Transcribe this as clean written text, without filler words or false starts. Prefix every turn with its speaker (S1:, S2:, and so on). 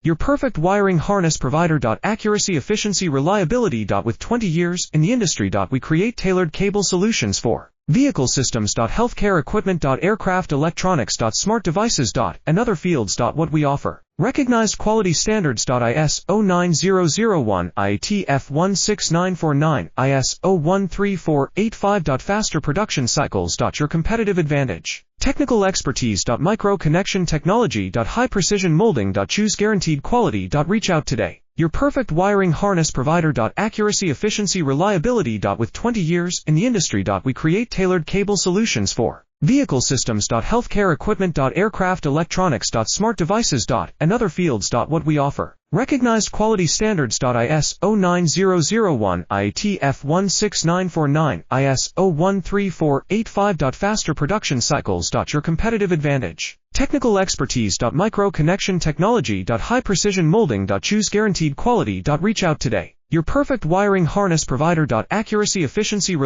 S1: Your perfect wiring harness provider. Accuracy, efficiency, reliability. With 20 years in the industry. We create tailored cable solutions for vehicle systems. Healthcare equipment. Aircraft electronics. Smart devices. And other fields. What we offer. Recognized quality standards. ISO 9001, IATF 16949, ISO 13485. Faster production cycles. Your competitive advantage. Technical expertise. Micro connection technology. High precision molding. Choose guaranteed quality. Reach out today. Your perfect wiring harness provider. Accuracy, efficiency, reliability. With 20 years in the industry. We create tailored cable solutions for vehicle systems. Healthcare equipment. Aircraft electronics. Smart devices. And other fields. What we offer. Recognized quality standards. ISO 9001, IATF 16949, ISO 13485. Faster production cycles. Your competitive advantage. Technical expertise. Micro connection technology. High precision molding. Choose guaranteed quality. Reach out today. Your perfect wiring harness provider. Accuracy, efficiency,